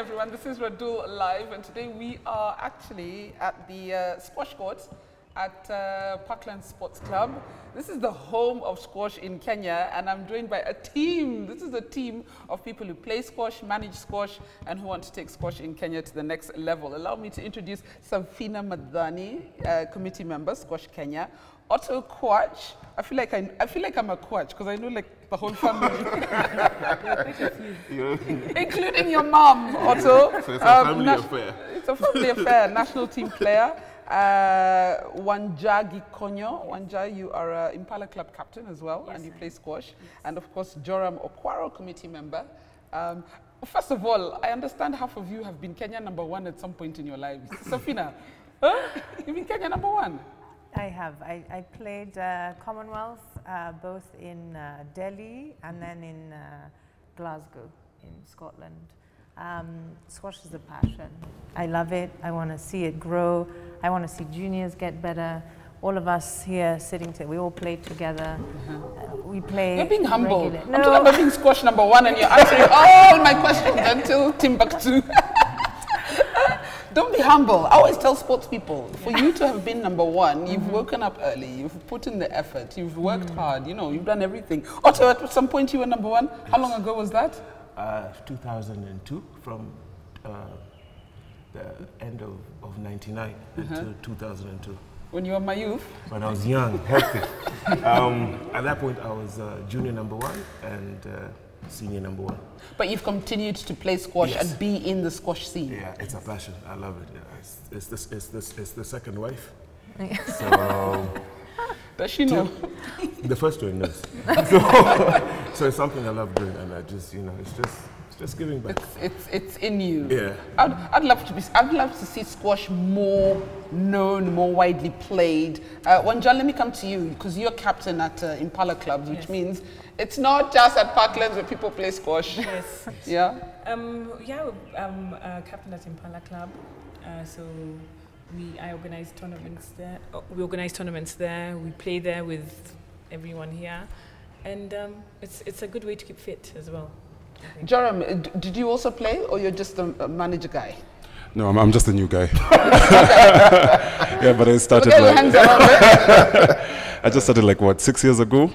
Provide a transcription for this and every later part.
everyone, this is Radul Live, and today we are actually at the squash courts at Parkland Sports Club. This is the home of squash in Kenya, and I'm joined by a team. This is a team of people who play squash, manage squash, and who want to take squash in Kenya to the next level. Allow me to introduce Safina Madhani, committee member, Squash Kenya. Otto, Kwach. I feel like I'm a Kwach because I know like the whole family, including your mom, Otto. So it's a family affair. It's a family affair. National team player. Wanja Gikonyo. Wanja, you are Impala Club captain as well, yes, and you play squash. Yes. And of course, Joram Okwaro, committee member. First of all, I understand half of you have been Kenya #1 at some point in your lives. Safina, you've been Kenya #1? I have. I played Commonwealth both in Delhi and then in Glasgow in Scotland. Squash is a passion. I love it. I want to see it grow. I want to see juniors get better. All of us here sitting together, we all play together. We play. You're being humble. No. I'm talking about being squash #1 and you're answering all my questions until Timbuktu. Don't be humble. I always tell sports people, for you to have been #1, you've woken up early, you've put in the effort, you've worked hard, you know, you've done everything. Otto, at some point you were #1. How long ago was that? 2002, from the end of 99 until 2002. When you were my youth? When I was young, healthy. At that point, I was junior #1 and senior #1. But you've continued to play squash, yes, and be in the squash scene. Yeah, it's a passion. I love it. Yeah, it's the second wife. So does she know? The first one knows. So it's something I love doing, and I just, you know, it's just giving back. It's in you. Yeah. I'd love to see squash more known, more widely played. Wanja, let me come to you because you're captain at Impala Clubs, which means it's not just at Parklands where people play squash. Yes. Yeah. I'm captain at Impala Club, so I organize tournaments there. We organize tournaments there. We play there with everyone here, and it's a good way to keep fit as well. Joram, did you also play, or you're just a manager guy? No, I'm just a new guy. Yeah, but I started I just started like what, 6 years ago,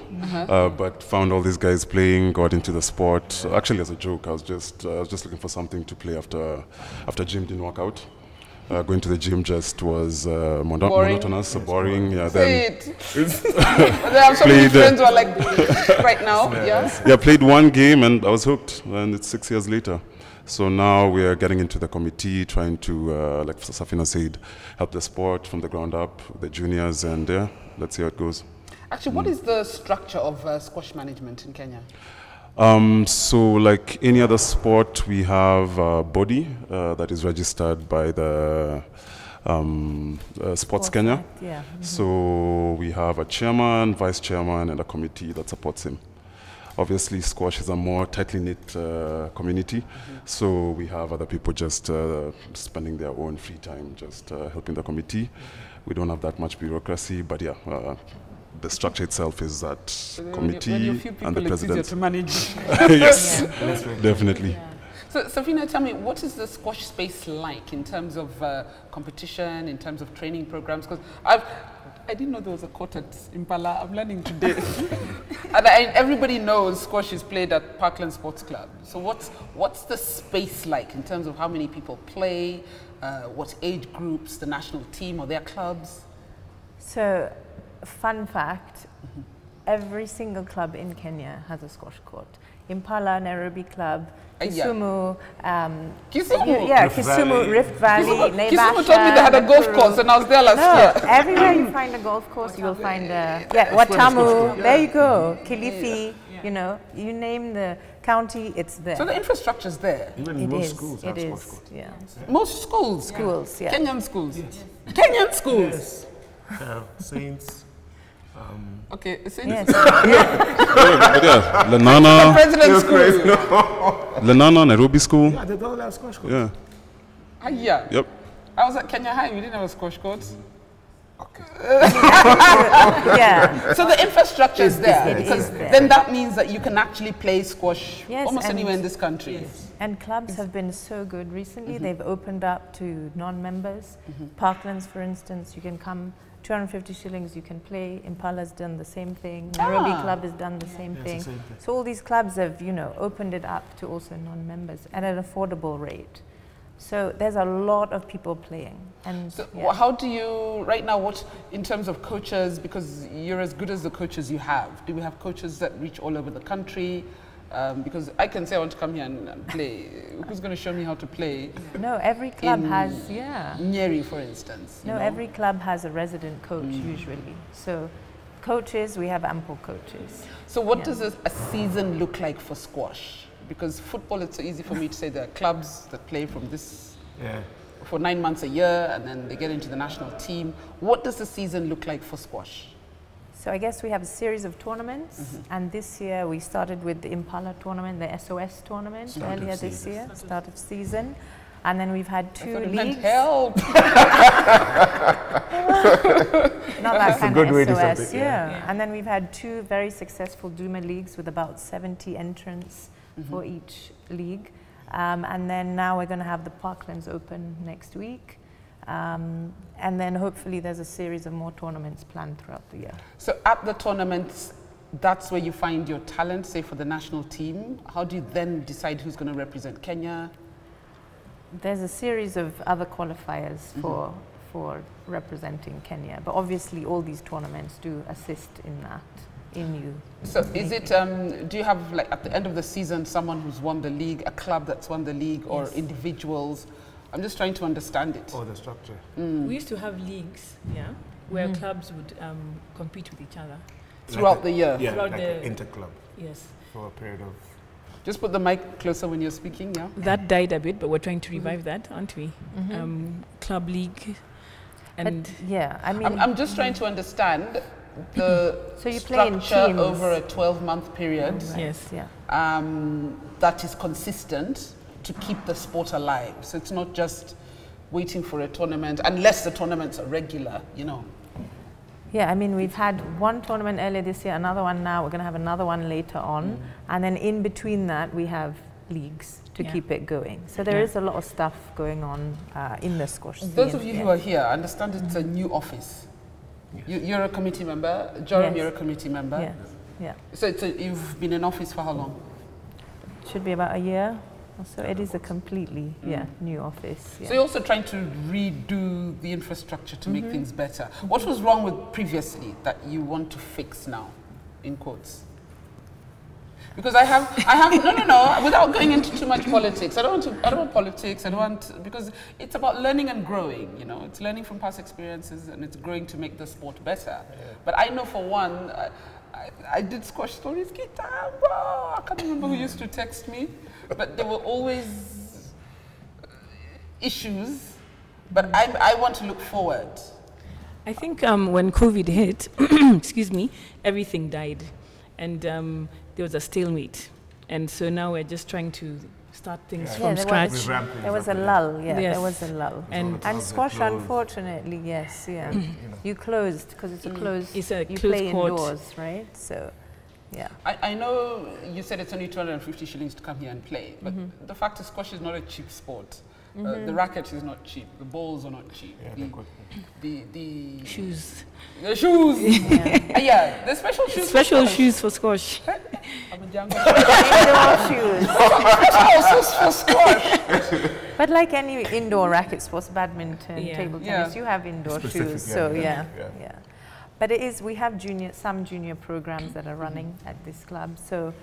but found all these guys playing, got into the sport. Actually, as a joke, I was just looking for something to play after gym didn't work out. Going to the gym just was monotonous, boring. Yeah, then there are so many friends who are like right now. Yeah, played one game and I was hooked, and it's 6 years later. So now we are getting into the committee, trying to, like Safina said, help the sport from the ground up, the juniors, and yeah, let's see how it goes. Actually, what is the structure of squash management in Kenya? So like any other sport, we have a body that is registered by the Sports Kenya. Yeah. So we have a chairman, vice chairman, and a committee that supports him. Obviously, squash is a more tightly knit community, so we have other people just spending their own free time, just helping the committee. We don't have that much bureaucracy, but yeah, the structure itself is that committee and the president. It's easier to manage. Yes, definitely. Yeah. So, Safina, tell me, what is the squash space like in terms of competition, in terms of training programs? Because I didn't know there was a court at Impala. I'm learning today. And everybody knows squash is played at Parkland Sports Club. So what's the space like in terms of how many people play, what age groups, the national team or their clubs? So, fun fact, every single club in Kenya has a squash court. Impala, Nairobi Club, Kisumu, Kisumu, Rift Valley, Naivasha. Kisumu told me they had a golf course and I was there last year. Everywhere you find a golf course, you will find Watamu, there you go, Kilifi, you know, you name the county, it's there. So the infrastructure's there. Even most schools have squash courts. Yeah. Most schools? Schools, yeah. Kenyan schools? Yes. Kenyan schools? Yes. Saints. Okay, Saints. Yes. Lenana. President school. Lenana, Nairobi school. Yeah, they don't have squash courts. Yeah. Yeah. Yep. I was at Kenya High, we didn't have a squash court. Okay. Yeah. So the infrastructure is there. It is there. Then that means that you can actually play squash Yes, almost anywhere in this country. Yes. And clubs have been so good recently. They've opened up to non-members. Parklands, for instance, you can come, 250 shillings you can play. Impala's done the same thing. Nairobi Club has done the same thing. So all these clubs have, you know, opened it up to also non-members at an affordable rate. So there's a lot of people playing. And so how do you, right now, what, in terms of coaches, because you're as good as the coaches you have, do we have coaches that reach all over the country? Because I can say I want to come here and play. Who's going to show me how to play? No, every club has, Nyeri, for instance. No, every club has a resident coach usually. So coaches, we have ample coaches. So what does a season look like for squash? Because football, it's so easy for me to say there are clubs that play from this for 9 months a year, and then they get into the national team. What does the season look like for squash? So I guess we have a series of tournaments, and this year we started with the Impala tournament, the SOS tournament earlier this year, start of season. And then we've had 2 leagues. Help! Not that kind good of way to SOS, start it, And then we've had 2 very successful Duma leagues with about 70 entrants for each league. And then now we're going to have the Parklands Open next week. And then hopefully there's a series of more tournaments planned throughout the year. So at the tournaments, that's where you find your talent, say for the national team. How do you then decide who's going to represent Kenya? There's a series of other qualifiers for representing Kenya. But obviously all these tournaments do assist in that. So is it, do you have, like, at the end of the season, someone who's won the league, a club that's won the league, or individuals? I'm just trying to understand it. Or the structure. We used to have leagues, where clubs would compete with each other. Throughout the year? Yeah, Throughout like the an inter-club. Yes. For a period of... Just put the mic closer when you're speaking, That died a bit, but we're trying to revive that, aren't we? Club league. And but, I mean... I'm just trying to understand the so you play in structure teams over a 12-month period that is consistent to keep the sport alive. So it's not just waiting for a tournament, unless the tournaments are regular, you know. Yeah, I mean, we've had 1 tournament earlier this year, another one now, we're going to have another one later on. And then in between that, we have leagues to keep it going. So there is a lot of stuff going on in the squash scene. Those of you who are here, I understand it's a new office. You're a committee member. Joram, you're a committee member. Yes. Yeah. So you've been in office for how long? Should be about a year. So it is a completely new office. So you're also trying to redo the infrastructure to make things better. What was wrong with previously that you want to fix now, in quotes? Because I have no, without going into too much politics. I don't want politics, because it's about learning and growing, you know. It's learning from past experiences and it's growing to make the sport better. But I know for one, I did squash stories, guitar, bro. I can't remember who used to text me, but there were always issues, but I want to look forward. I think when COVID hit, excuse me, everything died. And there was a stalemate. And so now we're just trying to start things from scratch. There was a lull, there was a lull. And squash, unfortunately, you closed, because it's a closed, you play court. Indoors, right? So, I know you said it's only 250 shillings to come here and play, but the fact is squash is not a cheap sport. The racket is not cheap. The balls are not cheap. The shoes. The shoes. The special shoes. Special shoes for squash. indoor shoes. For squash. But like any indoor racket sports, badminton, table tennis, you have indoor shoes. So But it is, we have some junior programs that are running at this club. So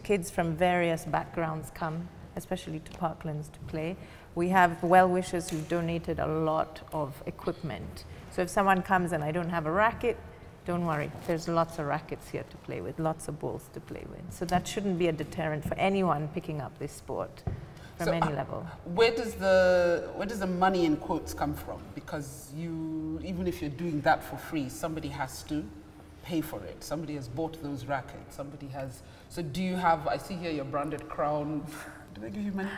kids from various backgrounds come, especially to Parklands, to play. We have well-wishers who've donated a lot of equipment. So if someone comes and I don't have a racket, don't worry. There's lots of rackets here to play with, lots of balls to play with. So that shouldn't be a deterrent for anyone picking up this sport from any level. Where does the money in quotes come from? Because even if you're doing that for free, somebody has to pay for it. Somebody has bought those rackets. Somebody has. So do you have? I see here your branded crown. Do they give you money?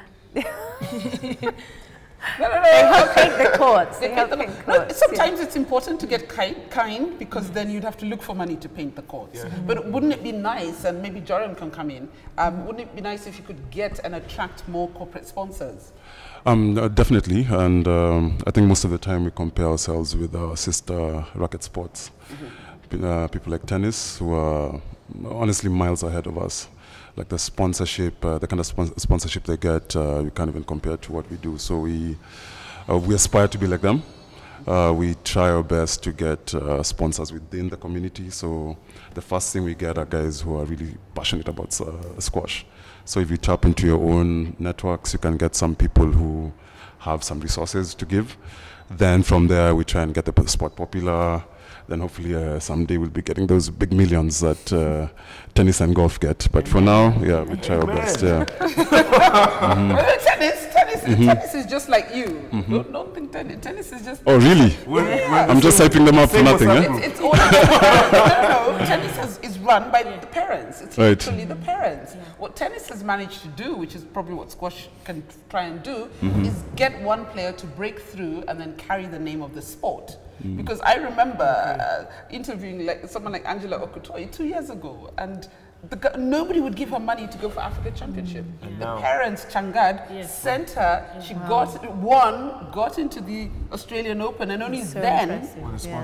They help paint the courts. They help paint No, courts. sometimes it's important to get kind because then you'd have to look for money to paint the courts. But wouldn't it be nice, and maybe Joram can come in, wouldn't it be nice if you could get and attract more corporate sponsors? Definitely, and I think most of the time we compare ourselves with our sister racket sports. People like tennis who are honestly miles ahead of us. Like the sponsorship, the kind of sponsorship they get, you can't even compare to what we do. So we aspire to be like them. We try our best to get sponsors within the community. So the first thing we get are guys who are really passionate about squash. So if you tap into your own networks, you can get some people who have some resources to give. Then from there, we try and get the sport popular. Then hopefully someday we'll be getting those big millions that tennis and golf get. But for now, yeah, we try our best. Yeah. Tennis is just like you. Don't think tennis is just. Oh really? I'm just hyping them up for nothing. It's all no. Tennis is run by the parents. It's literally the parents. What tennis has managed to do, which is probably what squash can try and do, is get one player to break through and then carry the name of the sport. Because I remember interviewing someone like Angela Okutoi 2 years ago, and nobody would give her money to go for Africa Championship. The parents, Changad, sent her. She got into the Australian Open, and only then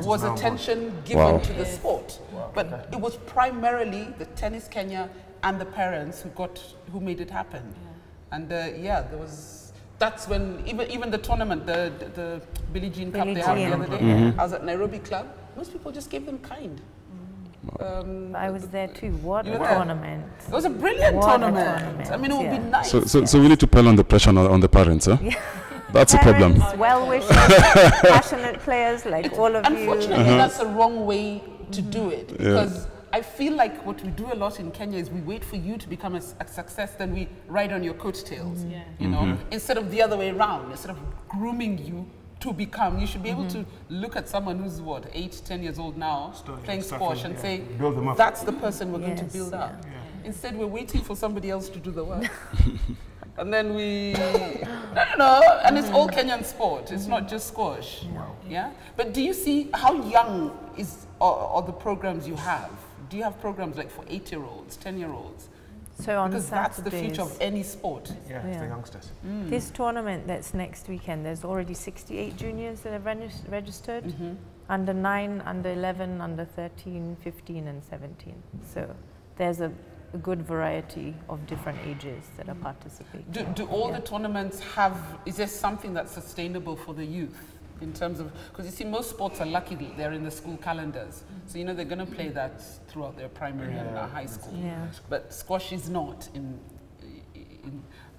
was attention given to the sport. But it was primarily the Tennis Kenya and the parents who made it happen. And there was. That's when even the tournament, the Billie Jean Cup they had the other day. I was at Nairobi Club. Most people just gave them kind. I was there too. What a tournament! It was a brilliant tournament. I mean, it would be nice. So we need to pile on the pressure on the parents, huh? Yeah. That's a problem. Well-wishers, passionate players like all of you. Unfortunately, that's the wrong way to do it because. I feel like what we do a lot in Kenya is we wait for you to become a success, then we ride on your coattails, you know, instead of the other way around. Instead of grooming you to become, you should be able to look at someone who's 8, 10 years old now, playing squash and say, that's the person we're going to build up. Instead, we're waiting for somebody else to do the work. And then and it's all Kenyan sport. It's not just squash. Yeah. But do you see how young are the programs you have? Do you have programs like for 8-year-olds, 10-year-olds? So on because Saturdays, that's the future of any sport. Yeah, it's the youngsters. This tournament that's next weekend, there's already 68 juniors that have registered. Under 9, under 11, under 13, 15 and 17. So there's a good variety of different ages that are participating. Do all the tournaments is there something that's sustainable for the youth? In terms of, because you see most sports are lucky they're in the school calendars. So you know they're going to play that throughout their primary and high school. But squash is not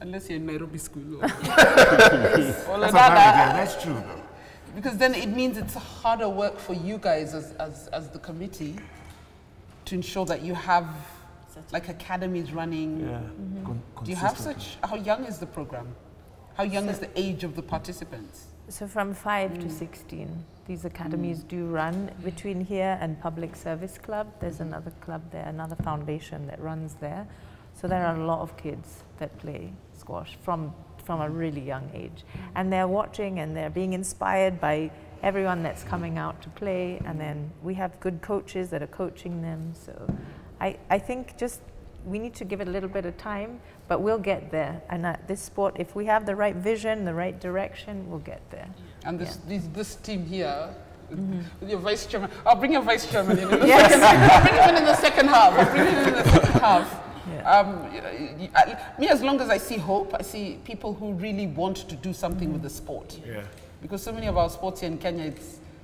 unless you're in Nairobi school. That's true though. Because then it means it's harder work for you guys as the committee to ensure that you have like academies running. Do you have such, how young is the program? How young is the age of the participants? So from 5 to 16, these academies do run between here and Public Service Club. There's another club there, another foundation that runs there. So there are a lot of kids that play squash from a really young age. And they're watching and they're being inspired by everyone that's coming out to play. And then we have good coaches that are coaching them. So I think just we need to give it a little bit of time, but we'll get there. And this sport, if we have the right vision, the right direction, we'll get there. And this team here, with your vice chairman, I'll bring your vice chairman in. I'll bring him in the second half. Me, as long as I see hope, I see people who really want to do something with the sport. Because so many of our sports here in Kenya,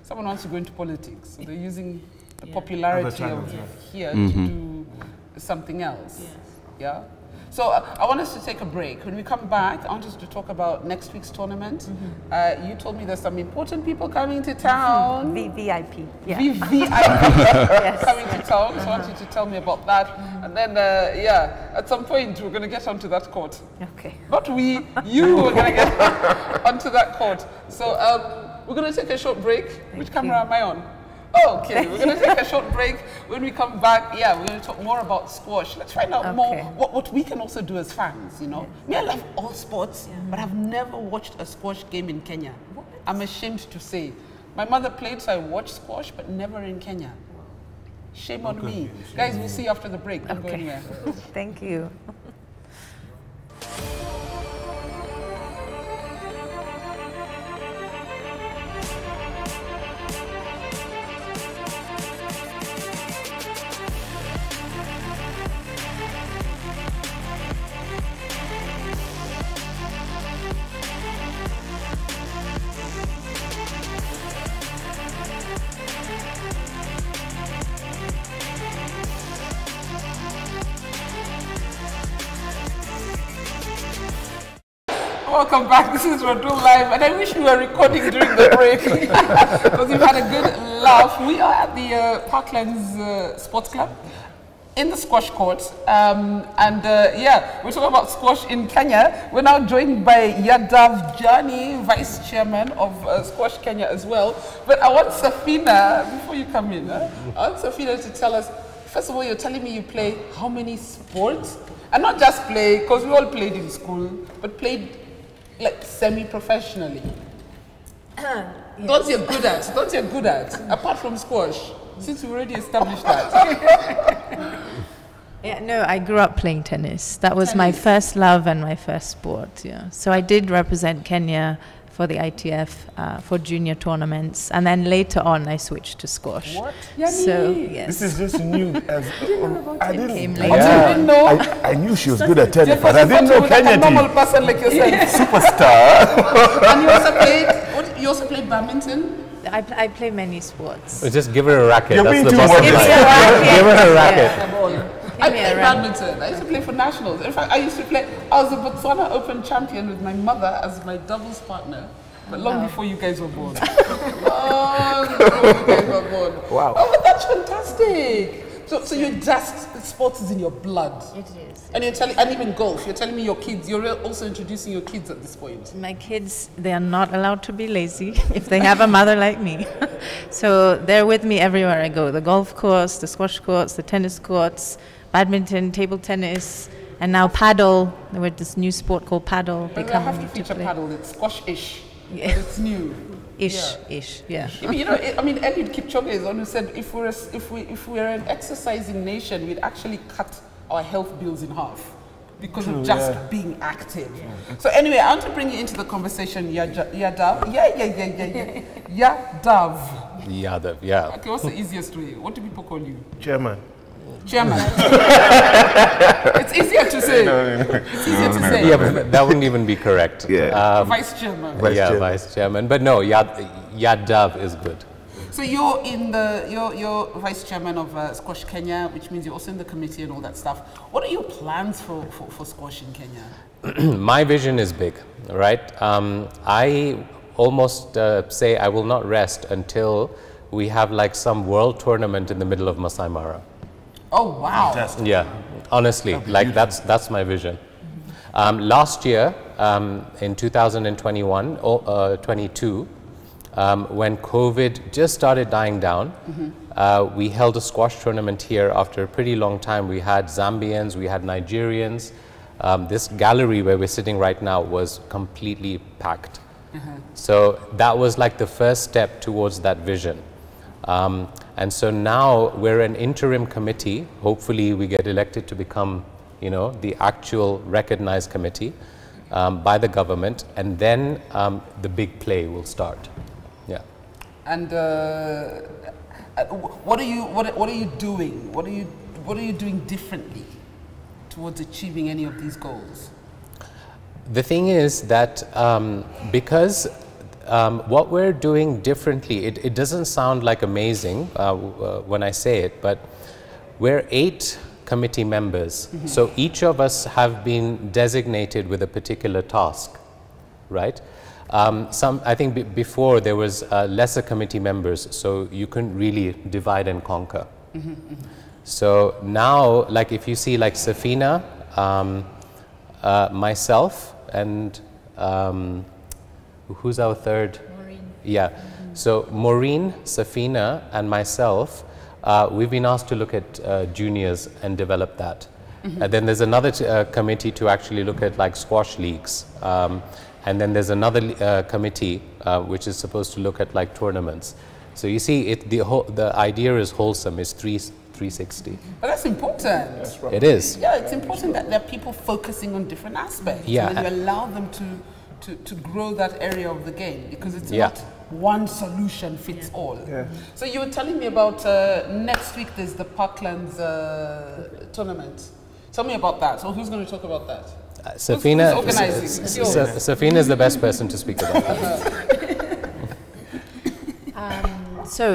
someone wants to go into politics. So they're using the popularity of here to do something else. Yeah. So I want us to take a break. When we come back, I want us to talk about next week's tournament. You told me there's some important people coming to town. VIP. Yeah. VIP coming to town. So I want you to tell me about that. And then, at some point we're going to get onto that court. Okay. Not we, you are going to get onto that court. So we're going to take a short break. Which camera am I on? Okay, we're going to take a short break. When we come back, yeah, we're going to talk more about squash. Let's find out more what we can also do as fans, you know. Me, I love all sports, but I've never watched a squash game in Kenya. I'm ashamed to say. My mother played, so I watched squash, but never in Kenya. Shame on me. Guys, we'll see you after the break. Don't go anywhere. Thank you. Welcome back. This is Rodul Live, and I wish we were recording during the break because we've had a good laugh. We are at the Parklands Sports Club in the squash court, yeah, we're talking about squash in Kenya. We're now joined by Yadav, Jani, Vice Chairman of Squash Kenya as well. But I want Safina, before you come in, I want Safina to tell us, first of all, you're telling me you play how many sports? And not just play, because we all played in school, but played like semi-professionally. Yes. Those you're good at, those you're good at, apart from squash, since we already established that. Yeah, no, I grew up playing tennis. That was my first love and my first sport, yeah. So I did represent Kenya for the ITF, for junior tournaments, and then later on I switched to squash. What? So, yes. This is just new. I didn't know. I knew she was good at tennis, but I didn't know Kenya a normal person like yourself. Superstar. And you also played badminton? I play many sports. Just give her a racket. You're That's being the too bottom line. modest. Give her a racket. Yeah. I played badminton. I used to play for nationals. In fact, I was a Botswana Open champion with my mother as my doubles partner. But long before you guys were born. Long before you guys were born. Wow. Oh, but that's fantastic. So you're just, sports is in your blood. It is. And and even golf, you're telling me your kids, you're also introducing your kids at this point. My kids, they are not allowed to be lazy if they have a mother like me. So they're with me everywhere I go. The golf course, the squash courts, the tennis courts, badminton, table tennis, and now paddle. There was this new sport called paddle. But I have to feature paddle, it's squash-ish. Yeah. It's new. Ish, yeah. You know, Eliud Kipchoge is one who said if we're an exercising nation, we'd actually cut our health bills in half because of just being active. Yeah. So anyway, I want to bring you into the conversation, Yadav. Yadav. Yadav, yeah. Okay, what's the easiest way? What do people call you? Chairman. Chairman. It's easier to say. It's easier to say. Yeah, but that wouldn't even be correct. Yeah. Vice Chairman. Vice Chairman. But no, Yadav is good. So you're you're Vice Chairman of Squash Kenya, which means you're also in the committee and all that stuff. What are your plans for squash in Kenya? My vision is big, right? I almost say I will not rest until we have like some world tournament in the middle of Masai Mara. Oh wow! Fantastic. Yeah, honestly, like that's my vision. Last year, in 2021, 22, when COVID just started dying down, we held a squash tournament here after a pretty long time. We had Zambians, we had Nigerians. This gallery where we're sitting right now was completely packed. So that was like the first step towards that vision. And so now we're an interim committee. Hopefully we get elected to become, you know, the actual recognized committee by the government, and then the big play will start. Yeah. And what are you doing? What are you doing differently towards achieving any of these goals? The thing is that because what we're doing differently, it doesn't sound like amazing when I say it, but we're 8 committee members. So each of us have been designated with a particular task, right? I think before there was lesser committee members, so you couldn't really divide and conquer. So now, like if you see like Safina, myself, and who's our third? Maureen. Yeah. So Maureen, Safina, and myself, we've been asked to look at juniors and develop that. Then there's another committee to actually look at like squash leagues. And then there's another committee which is supposed to look at like tournaments. So you see, the idea is wholesome, it's 360. But that's important. That's right. It is. Yeah, it's important that there are people focusing on different aspects. Yeah. And then you allow them to grow that area of the game, because it's Yeah. not one solution fits all. Yeah. So you were telling me about next week there's the Parklands tournament. Tell me about that. So who's going to talk about that? Safina, who's organizing? It's yours. Safina is the best person to speak about that.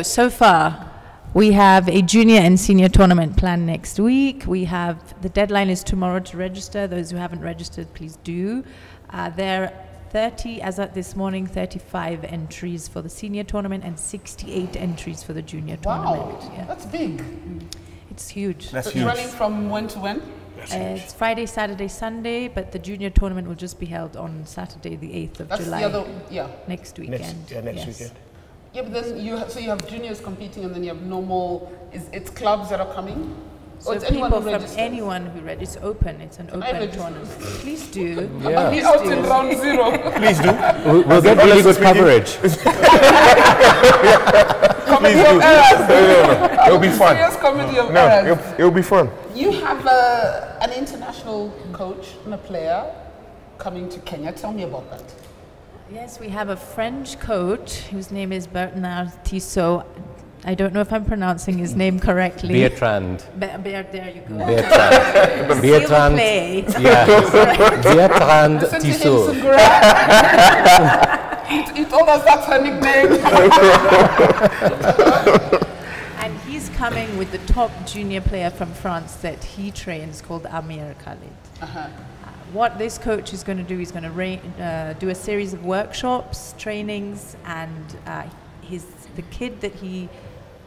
So far, we have a junior and senior tournament planned next week. We have, the deadline is tomorrow to register. Those who haven't registered, please do. There are 30, as of this morning, 35 entries for the senior tournament and 68 entries for the junior tournament. Wow, Yeah. that's big. It's huge. That's So huge. it's running from when to when? It's Friday, Saturday, Sunday, but the junior tournament will just be held on Saturday, the 8th of That's July. the other, yeah. Next weekend. Next yes. weekend. Yeah, but then you have, so you have juniors competing, and then you have normal, it's clubs that are coming? So Or it's anyone people who from registers? anyone who registers, it's open. It's an I open register? tournament. Please do. Yeah. Be out in round zero. Please do. We'll get really good coverage. Comedy of errors. It'll be fun. Serious comedy of No, errors. it'll be fun. You have an international coach and a player coming to Kenya. Tell me about that. Yes, we have a French coach whose name is Bernard Tissot. I don't know if I'm pronouncing his name correctly. Bertrand. There you go. Bertrand. Bertrand. Play. Yeah. Bertrand Listen to him, Tissot. Sugura. He told us that's her nickname. And he's coming with the top junior player from France that he trains called Amir Khalid. What this coach is going to do, he's going to do a series of workshops, trainings, and the kid that he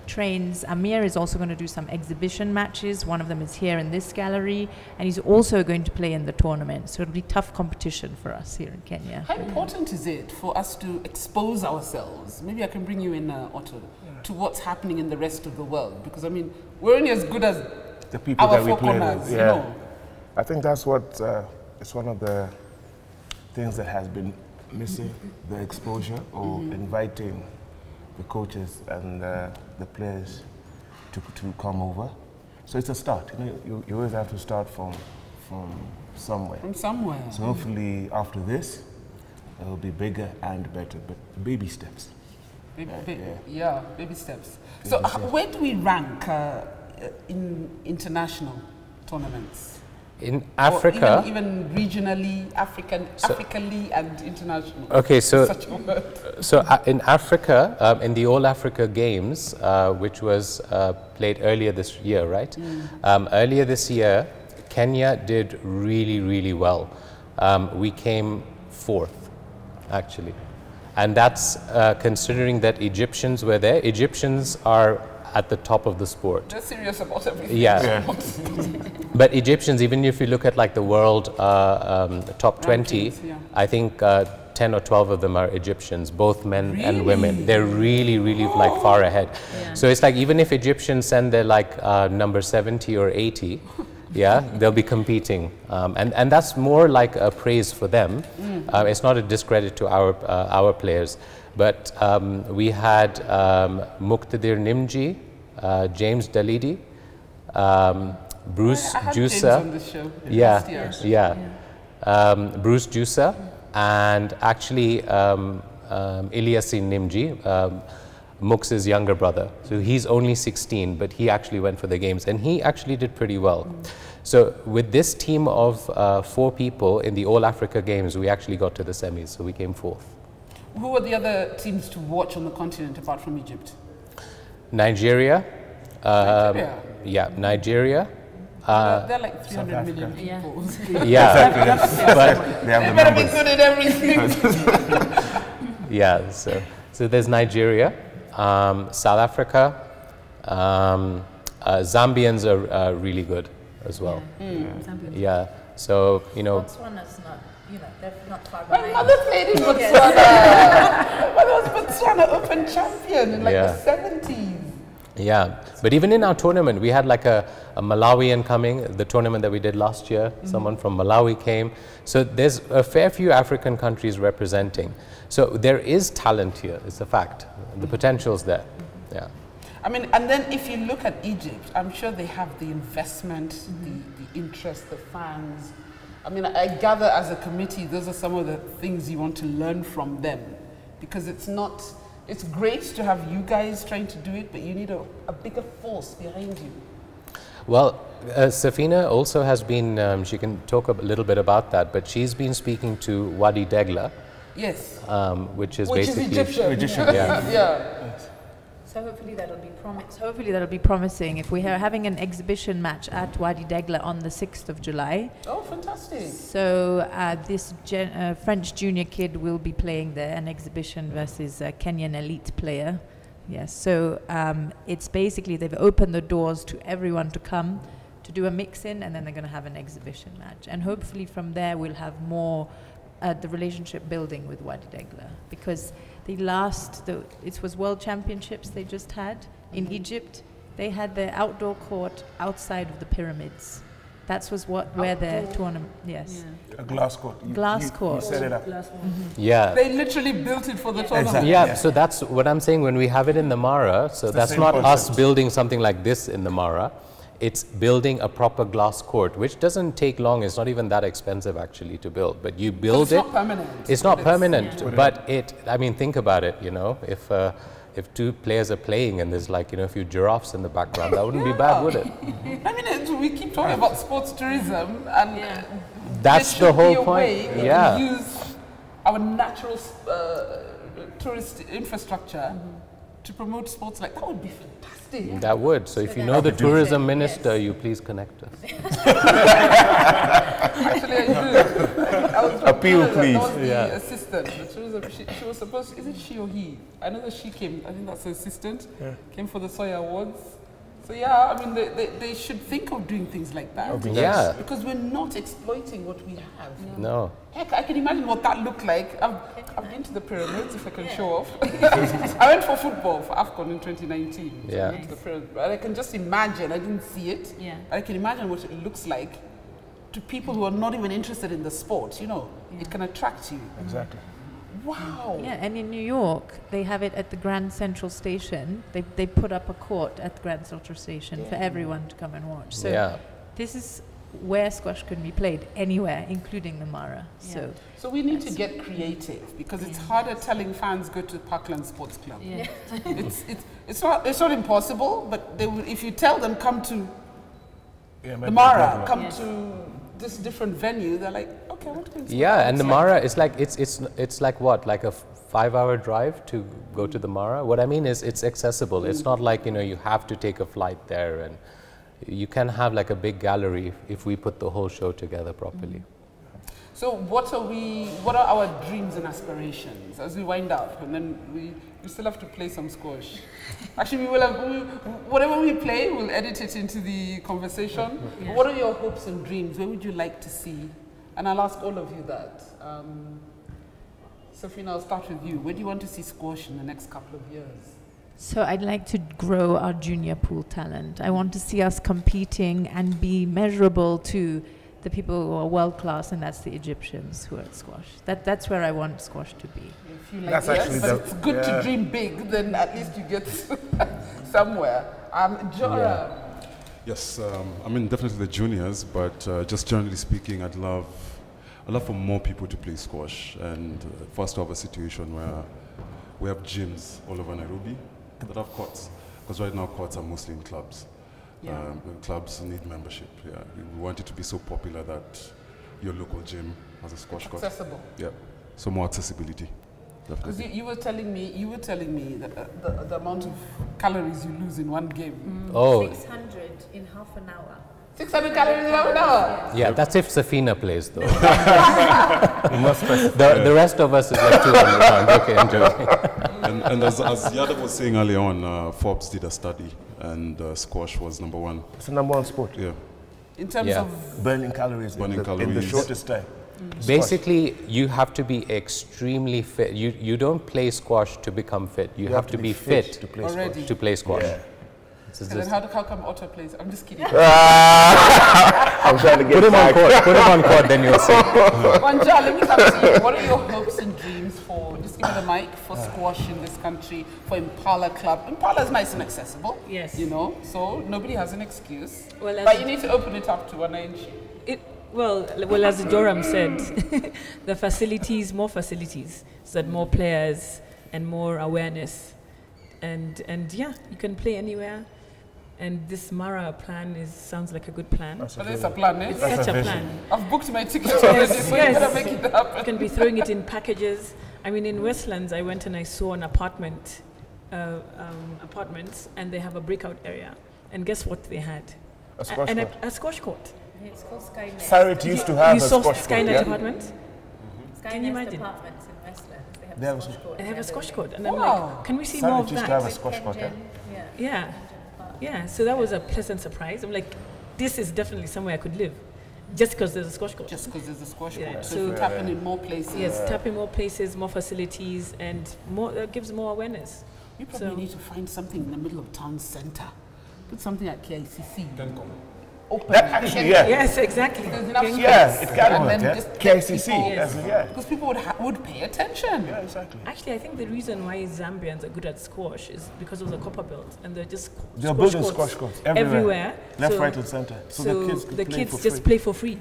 trains, Amir, is also going to do some exhibition matches. One of them is here in this gallery, and he's also going to play in the tournament. So it'll be tough competition for us here in Kenya. How important is it for us to expose ourselves? Maybe I can bring you in, Otto, to what's happening in the rest of the world. Because, I mean, we're only as good as The people our that we four play corners, with. you Yeah. know. I think that's what it's one of the things that has been missing, the exposure or inviting the coaches and the players to come over. So it's a start. You know, you always have to start from somewhere. From somewhere. So hopefully after this, it will be bigger and better, but baby steps. Baby steps. So where do we rank in international tournaments? In Africa. Or even regionally, Africally and international. Okay, so Such a word. in Africa, in the All Africa Games, which was played earlier this year, right? Earlier this year, Kenya did really, really well. We came 4th, actually. And that's considering that Egyptians were there. Egyptians are at the top of the sport. They're serious about everything. Yeah. But Egyptians, even if you look at like the world top 20, Rankings, yeah. I think 10 or 12 of them are Egyptians, both men and women. They're really, really like far ahead. Yeah. So it's like even if Egyptians send their like number 70 or 80, yeah, they'll be competing. And that's more like a praise for them. It's not a discredit to our players. But we had Muqtadir Nimji, James Dalidi, Bruce I had Jusa. James on this show last year. Yeah. Bruce Jusa, and actually Ilyasin Nimji, Mux's younger brother. So he's only 16, but he actually went for the games, and he actually did pretty well. So with this team of 4 people in the All Africa Games, we actually got to the semis, so we came 4th. Who were the other teams to watch on the continent apart from Egypt? Nigeria. Nigeria? Yeah, Nigeria. They're like 300 million people. Yeah, but They have They the better be numbers. good at everything. yeah. So there's Nigeria, South Africa, Zambians are really good as well. Yeah. So you know. Botswana's not you know, they're not far My behind. mother played in Botswana. My mother was Botswana Open champion in like the 70s. Yeah, but even in our tournament, we had like a Malawian coming, the tournament that we did last year, someone from Malawi came. So there's a fair few African countries representing. So there is talent here, it's a fact. The potential's there, yeah. I mean, and then if you look at Egypt, I'm sure they have the investment, the interest, the fans. I mean, I gather as a committee, those are some of the things you want to learn from them. Because it's not, it's great to have you guys trying to do it, but you need a bigger force behind you. Well, Safina also has been, she can talk a little bit about that, but she's been speaking to Wadi Degla. Yes. Which is Which basically is Egyptian. Yeah. Yeah. So hopefully that'll be promising. If we are having an exhibition match at Wadi Degla on the 6th of July. Oh, fantastic. So this French junior kid will be playing there, an exhibition versus a Kenyan elite player. Yes, so it's basically they've opened the doors to everyone to come to do a mix-in, and then they're going to have an exhibition match. And hopefully from there we'll have more the relationship building with Wadi Degla, because the last, it was World Championships they just had in Egypt. They had the outdoor court outside of the pyramids. That was where their tournament, yes. A glass court. Glass court. You set it up. Yeah. They literally built it for the tournament. Exactly. Yeah, so that's what I'm saying when we have it in the Mara. So It's the that's same not concept. us building something like this in the Mara. It's building a proper glass court, which doesn't take long. It's not even that expensive actually to build. But you build it. It's not permanent. It's not permanent, but I mean, think about it. You know, if two players are playing and there's like a few giraffes in the background, that wouldn't be bad, would it? I mean, we keep talking about sports tourism, and That's there the whole should be a point. way we Yeah. can use our natural tourist infrastructure to promote sports. Like that would be fantastic. That would. So if you know the tourism minister, you please connect us. Actually, I do. I was Appeal, that please. was the Yeah. assistant. The tourism. She was supposed. Is it she or he? I know that she came. I think that's the assistant. Came for the Soya Awards. So yeah, I mean, they should think of doing things like that. Yeah. Because we're not exploiting what we have. No. Heck, I can imagine what that looked like. I've been to the pyramids, if I can show off. I went for football for AFCON in 2019. So Yeah. I went to the pyramids. But I can just imagine, I didn't see it. Yeah. But I can imagine what it looks like to people who are not even interested in the sport. You know, it can attract you. Exactly. Wow. Yeah, and in New York, they have it at the Grand Central Station. They put up a court at the Grand Central Station for everyone to come and watch. So Yeah. this is where squash can be played, anywhere, including the Mara. So we need to get creative, because it's harder telling fans go to Parkland Sports Club. Yeah. It's not impossible, but they will, if you tell them come to Yeah, the Mara, come to this different venue, they're like, okay, I want to go. Yeah, and the Mara is like it's like what, like a 5-hour drive to go to the Mara. What I mean is it's accessible. It's not like you have to take a flight there, and you can have like a big gallery if we put the whole show together properly. So what are our dreams and aspirations as we wind up, and then we still have to play some squash. Actually, whatever we play, we'll edit it into the conversation. Yeah. What are your hopes and dreams? Where would you like to see? And I'll ask all of you that. Safina, I'll start with you. Where do you want to see squash in the next couple of years? So I'd like to grow our junior pool talent. I want to see us competing and be measurable to the people who are world class, and that's the Egyptians who are at squash. That's where I want squash to be. If you like, yes, but it's good to dream big, then at least you get somewhere. Jora. Yes, I mean definitely the juniors, but just generally speaking, I'd love for more people to play squash, and for us to have a situation where we have gyms all over Nairobi that have courts, because right now courts are mostly in clubs. Yeah. Clubs need membership. Yeah, we want it to be so popular that your local gym has a squash court. Accessible. Yeah, so more accessibility. Because you were telling me that the amount of calories you lose in one game. Oh. 600 in half an hour. 600 calories in half an hour. Yeah, that's if Safina plays though. The rest of us is like 200 pounds. Okay, I'm joking. And as Yadav was saying earlier on, Forbes did a study, and squash was #1. It's the #1 sport. Yeah. In terms of burning calories, Burning in the calories. shortest time. Basically, you have to be extremely fit. You don't play squash to become fit. You have to be fit to play Already. squash. to play squash. Yeah. So And then how come Otto plays? I'm just kidding. I'm trying to get put him on court. Put him on court, then you'll see. Wanja, let me come to you. What are your hopes and dreams for, just give me the mic, for squash in this country, for Impala Club? Impala is nice and accessible. Yes. You know, so nobody has an excuse. Well, as But you need to open it up to an inch. Well, as Joram said, the facilities, more facilities, so that more players and more awareness, and yeah, you can play anywhere. And this Mara plan sounds like a good plan. But it's a plan, eh? It's such a plan. I've booked my ticket already, so you better make it happen. You can be throwing it in packages. I mean, in Westlands, I went and I saw an apartments, and they have a breakout area. And guess what they had? A squash court. A squash court. It's called Skynet. Sarit used to have You a saw squash court. Skynet Yeah? apartments? Can you Skynest imagine? apartments in Westlands. They have a squash court. They have a the squash other court. And Wow. I'm like, can we see more Sarit of used to have a that? squash court. Yeah? Yeah. Yeah. Yeah, so that was a pleasant surprise. I'm like, this is definitely somewhere I could live, just because there's a squash court. Just because there's a squash Yeah, court. So so- it's happening in more places. Yes, tapping more places, more facilities, and more gives more awareness. You probably So- need to find something in the middle of town center. Put something at KICC. Open. That actually, yeah. Yes, exactly. There's enough space. Yeah, it can And work. then Yeah? just get KCC. people- Yes. Yeah. Because people would pay attention. Yeah, exactly. Actually, I think the reason why Zambians are good at squash is because of the copper belt, and they're just They're building squash courts everywhere. Left, So- right, and center. So the kids can play for just free. play for free.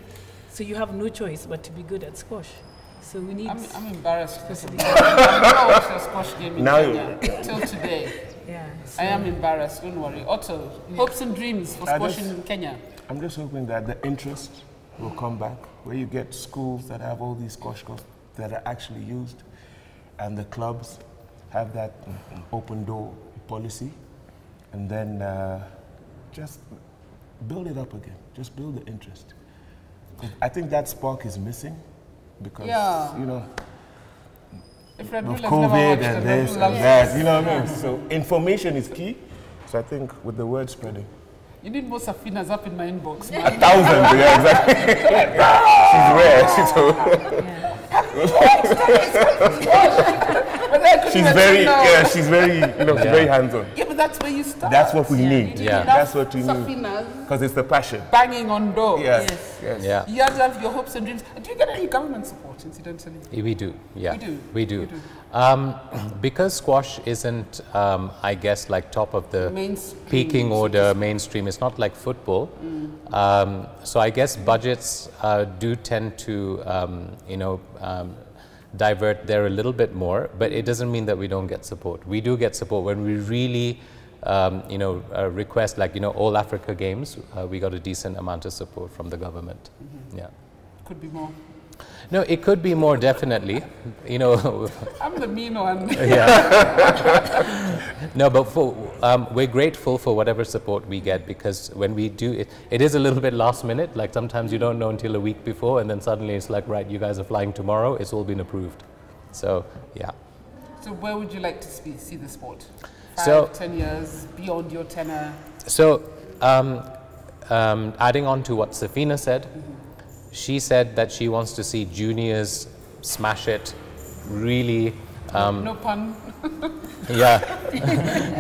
So you have no choice but to be good at squash. So we need. I'm embarrassed. Facility. I've never watched a squash game in Now Kenya till today. Yeah. I am embarrassed, don't worry. Otto, hopes and dreams for I squash just- in Kenya. I'm just hoping that the interest will come back, where you get schools that have all these squash courts that are actually used, and the clubs have that open door policy, and then just build it up again. Just build the interest. I think that spark is missing because, Yeah. you know, If Red with Bull has never COVID watched and it, Red this Bull and loves that, you know what I mean? So information is key. So I think with the word spreading. You need more Safinas up in my inbox, man. 1,000, yeah, exactly. She's rare. She's very, yeah, she's very, you know, she's very hands-on. Yeah, but that's where you start. That's what we need. Yeah. That's what we need. Safinas Because it's the passion. banging on doors. Yes. Yeah. Yadav, your hopes and dreams. Do you get any government support, incidentally? We do, yeah. You do? We do. You do. Because squash isn't, I guess, like top of the Mainstream, peaking so order, mainstream. It's not like football. So I guess budgets do tend to, divert there a little bit more, but it doesn't mean that we don't get support. We do get support when we really, request, like, All Africa Games, we got a decent amount of support from the government. Yeah. Could be more. No, it could be more, definitely. I'm the mean one. No, but we're grateful for whatever support we get, because when we do it, it is a little bit last minute. Like sometimes you don't know until a week before, and then suddenly it's like, right, you guys are flying tomorrow. It's all been approved. So, yeah. So where would you like to see the sport? 5, So- 10 years beyond your tenure? So, adding on to what Safina said, she said that she wants to see juniors smash it, really. No pun. Yeah,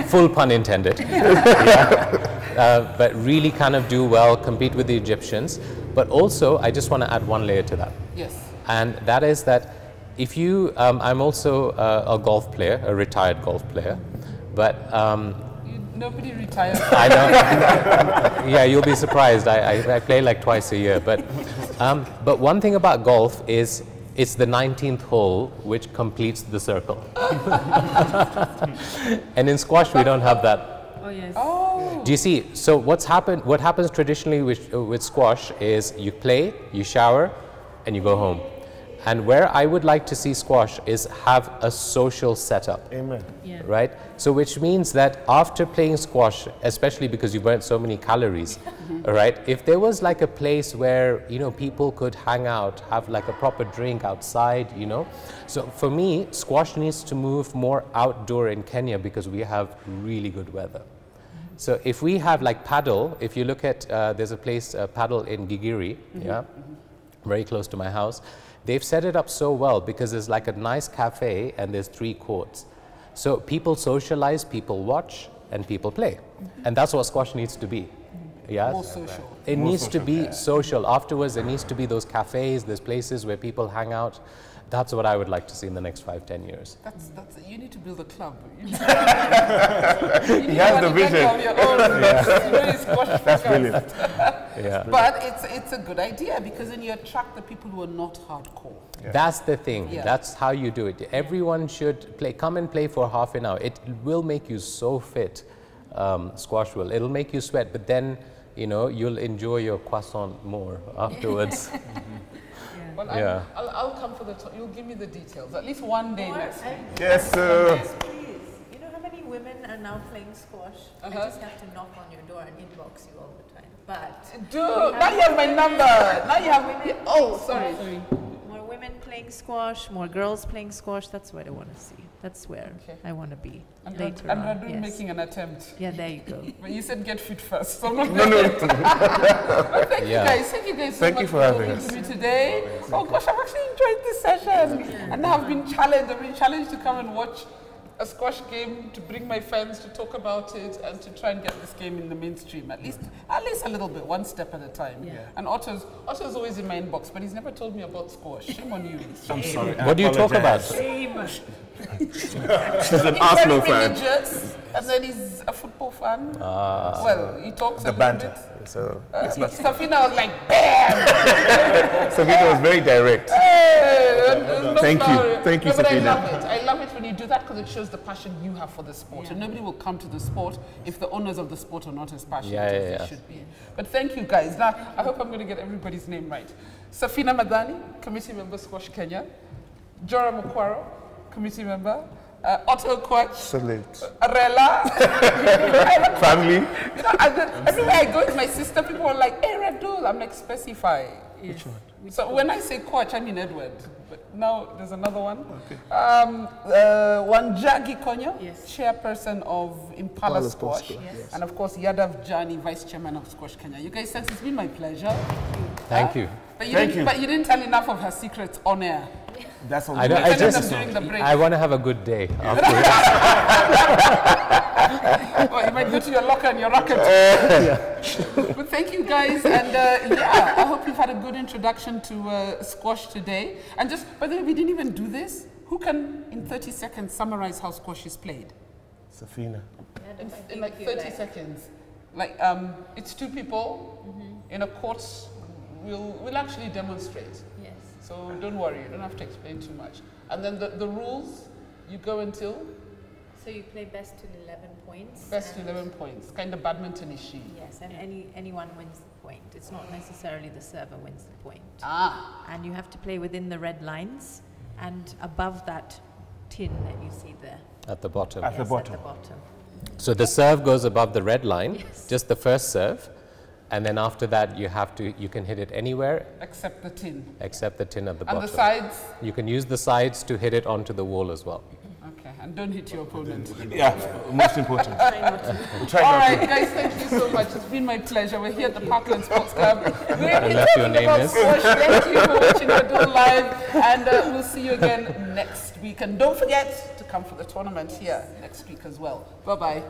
full pun intended. Yeah. But really kind of do well, compete with the Egyptians. But also, I just want to add one layer to that. Yes. And that is that if you, I'm also a golf player, a retired golf player, but Nobody retires. I know. Yeah, you'll be surprised. I play like twice a year. But one thing about golf is it's the 19th hole which completes the circle. And in squash, we don't have that. Oh yes. Oh. Do you see? So what happens traditionally with squash is you play, you shower, and you go home. And where I would like to see squash is have a social setup. Amen. Yeah. Right? So which means that after playing squash, especially because you burnt so many calories, right? If there was like a place where, people could hang out, have like a proper drink outside, So for me, squash needs to move more outdoor in Kenya because we have really good weather. So if we have like paddle, if you look at, there's a place, paddle in Gigiri, yeah? very close to my house. They've set it up so well because there's like a nice cafe and there's 3 courts. So people socialize, people watch, and people play. And that's what squash needs to be. Yes? More social. It needs to be social. Afterwards, there needs to be those cafes, there's places where people hang out. That's what I would like to see in the next 5-10 years. You need to build a club. He has the vision. That's brilliant. Yeah. But it's a good idea because then you attract the people who are not hardcore. Yeah. That's the thing. Yeah. That's how you do it. Everyone should play. Come and play for half an hour. It will make you so fit. Squash will. It'll make you sweat, but then you'll enjoy your croissant more afterwards. Well, I'll come for the talk. You'll give me the details. At least one day next week. Yes, sir. Yes, please. You know how many women are now playing squash? I just have to knock on your door and inbox you all the time. But dude, now you have my number. Now you have my. Oh, sorry. More women playing squash, more girls playing squash. That's what I want to see. That's where I want to be later on. And we're making an attempt. Yeah, there you go. But you said get fit first. So no. But thank you guys. Thank you guys so much for having us. me today. Oh gosh, I've actually enjoyed this session. And now I've been challenged to come and watch a squash game, to bring my friends to talk about it and to try and get this game in the mainstream, at least a little bit, one step at a time. Yeah. And Otto's always in my inbox, but he's never told me about squash. Shame on you. I'm sorry. What do you talk about? She's an Arsenal fan. Religious, and then he's a football fan. Well, he talks The a little banter. bit. So Safina was like, bam! Safina was very direct. Thank you, But Safina. I love it when you do that because it shows the passion you have for the sport. And nobody will come to the sport if the owners of the sport are not as passionate as they should be. But thank you guys. Now, I hope I'm going to get everybody's name right. Safina Madhani, committee member, Squash Kenya. Jora Mukwaro, committee member. Otto Kwach. Salute. Arela. Family. Everywhere I go with my sister, people are like, hey, Radul. I'm like, specify. Which one? So when I say Kwach, I mean Edward. But now there's another one. Okay. Wanjagi Konyo, chairperson of Impala Squash. Yes. And of course, Yadav Jani, vice chairman of Squash Kenya. You guys, thanks. It's been my pleasure. Thank you. But you didn't tell enough of her secrets on air. That's all. I want to have a good day afterwards. Well, you might go to your locker and your rocket. But thank you guys, and I hope you've had a good introduction to squash today. And just, by the way, we didn't even do this. Who can, in 30 seconds, summarize how squash is played? Safina. In like 30 seconds. Like, it's 2 people in a court. We'll actually demonstrate. Yes. So don't worry, you don't have to explain too much. And then the rules, you go until? So you play best to 11 points. Best to 11 points, kind of badminton-ish. Yes, and anyone wins the point. It's not necessarily the server wins the point. And you have to play within the red lines and above that tin that you see there. At the bottom. At the bottom. So the serve goes above the red line, just the first serve. And then after that, you can hit it anywhere. Except the tin. Except the tin at the bottom. And the sides? You can use the sides to hit it onto the wall as well. Okay, and don't hit your opponent. Yeah, most important. Try not to. All right, guys, thank you so much. It's been my pleasure. We're here at the Parkland Sports Club. And that's your name is? Thank you for watching Yadav Live, and we'll see you again next week. And don't forget to come for the tournament here next week as well. Bye-bye.